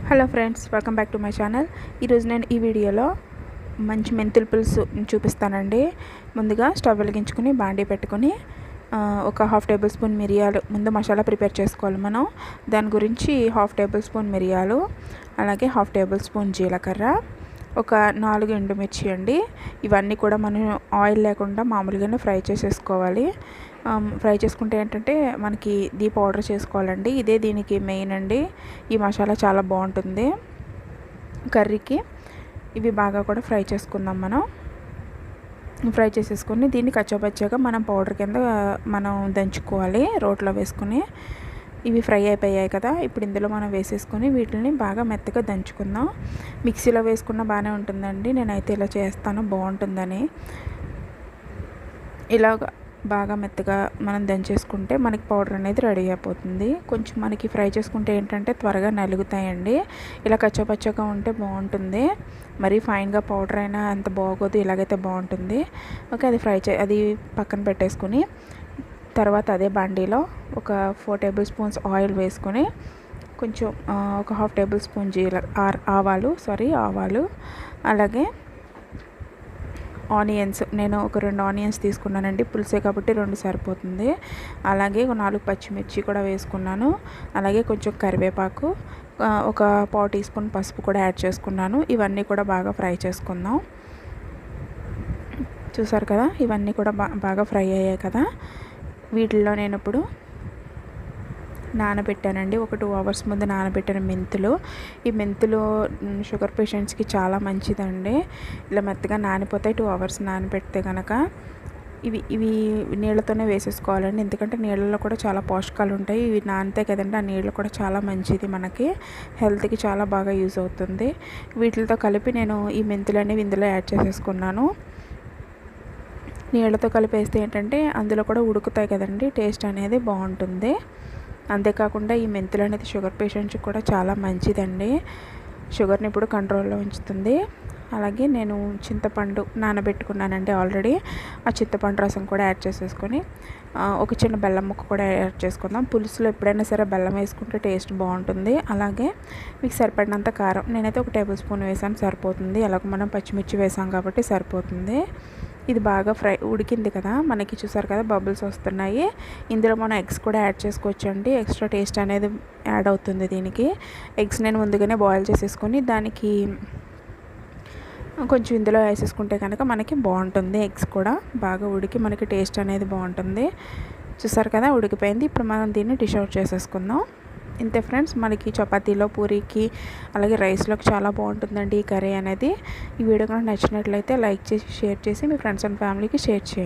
Hello friends, welcome back to my channel. ఈరోజు నేను ఈ వీడియోలో మంచి మెంతుల పులుసు చూపిస్తానండి. ముందుగా స్టవ్ వెలిగించుకుని బాండీ పెట్టుకుని ఒక హాఫ్ టేబుల్ స్పూన్ మిరియాలు ముందు మసాలా ప్రిపేర్ చేసుకోవాలి మనం. దాని గురించి హాఫ్ టేబుల్ స్పూన్ మిరియాలు, అలాగే హాఫ్ టేబుల్ స్పూన్ జీలకర్ర, ఒక 4 ఎండుమిర్చి అండి. ఇవన్నీ కూడా మనం ఆయిల్ లేకుండా మామూలుగానే ఫ్రై చేసేసుకోవాలి. ఫ్రై చేసుకుంటే ఏంటంటే మనకి పౌడర్ చేసుకోవాలండి. ఇదే దీనికి మెయిన్ అండి. ఈ మసాలా చాలా బాగుంటుంది కర్రీకి. ఇవి బాగా కూడా ఫ్రై చేసుకుందాం. మనం ఫ్రై చేసేసుకొని దీన్ని కచ్చాపచ్చాగా మనం పౌడర్ కింద మనం దంచుకోవాలి రోట్లో వేసుకొని. ఇవి ఫ్రై అయిపోయాయి కదా, ఇప్పుడు ఇందులో మనం వేసేసుకొని వీటిని బాగా మెత్తగా దంచుకుందాం. మిక్సీలో వేసుకున్న బాగానే ఉంటుందండి, నేనైతే ఇలా చేస్తాను బాగుంటుందని. ఇలాగ బాగా మెత్తగా మనం దంచేసుకుంటే మనకి పౌడర్ అనేది రెడీ అయిపోతుంది. కొంచెం మనకి ఫ్రై చేసుకుంటే ఏంటంటే త్వరగా నలుగుతాయండి. ఇలా కచ్చాపచ్చాగా ఉంటే బాగుంటుంది. మరీ ఫైన్గా పౌడర్ అయినా అంత బాగోదు, ఇలాగైతే బాగుంటుంది. ఓకే, అది పక్కన పెట్టేసుకుని తర్వాత అదే బాండీలో ఒక 4 టేబుల్ స్పూన్స్ ఆయిల్ వేసుకొని కొంచెం ఒక హాఫ్ టేబుల్ స్పూన్ ఆవాలు, అలాగే ఆనియన్స్. నేను ఒక 2 ఆనియన్స్ తీసుకున్నానండి, పులుసే కాబట్టి 2 సరిపోతుంది. అలాగే ఒక 4 పచ్చిమిర్చి కూడా వేసుకున్నాను. అలాగే కొంచెం కరివేపాకు, ఒక 1/4 టీ స్పూన్ పసుపు కూడా యాడ్ చేసుకున్నాను. ఇవన్నీ కూడా బాగా ఫ్రై చేసుకుందాం. చూసారు కదా, ఇవన్నీ కూడా బాగా ఫ్రై అయ్యాయి కదా. వీటిల్లో నేను ఇప్పుడు నానబెట్టానండి. ఒక 2 అవర్స్ ముందు నానబెట్టిన మెంతులు. ఈ మెంతులు షుగర్ పేషెంట్స్కి చాలా మంచిదండి. ఇలా మెత్తగా నానిపోతాయి 2 అవర్స్ నానబెడితే కనుక. ఇవి నీళ్ళతోనే వేసేసుకోవాలండి, ఎందుకంటే నీళ్ళలో కూడా చాలా పోషకాలు ఉంటాయి. ఇవి నానితే కదండి, ఆ నీళ్ళు కూడా చాలా మంచిది, మనకి హెల్త్కి చాలా బాగా యూజ్ అవుతుంది. వీటితో కలిపి నేను ఈ మెంతులు అనేవి ఇందులో యాడ్ చేసేసుకున్నాను. నీళ్ళతో కలిపేస్తే ఏంటంటే అందులో కూడా ఉడుకుతాయి కదండి, టేస్ట్ అనేది బాగుంటుంది. అంతేకాకుండా ఈ మెంతులు అనేది షుగర్ పేషెంట్స్కి కూడా చాలా మంచిదండి. షుగర్ని ఇప్పుడు కంట్రోల్లో ఉంచుతుంది. అలాగే నేను చింతపండు నానబెట్టుకున్నానండి ఆల్రెడీ. ఆ చింతపండు రసం కూడా యాడ్ చేసేసుకొని ఒక చిన్న బెల్లం ముక్క కూడా యాడ్ చేసుకుందాం. పులుసులో ఎప్పుడైనా సరే బెల్లం వేసుకుంటే టేస్ట్ బాగుంటుంది. అలాగే మీకు సరిపడినంత కారం, నేనైతే ఒక టేబుల్ స్పూన్ వేసాను, సరిపోతుంది. అలాగే మనం పచ్చిమిర్చి వేసాం కాబట్టి సరిపోతుంది. ఇది బాగా ఉడికింది కదా మనకి, చూసారు కదా బబుల్స్ వస్తున్నాయి. ఇందులో మనం ఎగ్స్ కూడా యాడ్ చేసుకోవచ్చు అండి, ఎక్స్ట్రా టేస్ట్ అనేది యాడ్ అవుతుంది దీనికి. ఎగ్స్ నేను ముందుగానే బాయిల్ చేసేసుకొని దానికి కొంచెం ఇందులో వేసేసుకుంటే కనుక మనకి బాగుంటుంది. ఎగ్స్ కూడా బాగా ఉడికి మనకి టేస్ట్ అనేది బాగుంటుంది. చూసారు కదా, ఉడికిపోయింది. ఇప్పుడు మనం దీన్ని డిష్ అవుట్ చేసేసుకుందాం. ఇంతే ఫ్రెండ్స్, మనకి చపాతీలో, పూరీకి, అలాగే రైస్లోకి చాలా బాగుంటుందండి ఈ కర్రీ అనేది. ఈ వీడియో కనుక నచ్చినట్లయితే లైక్ చేసి, షేర్ చేసి మీ ఫ్రెండ్స్ అండ్ ఫ్యామిలీకి షేర్ చేయండి.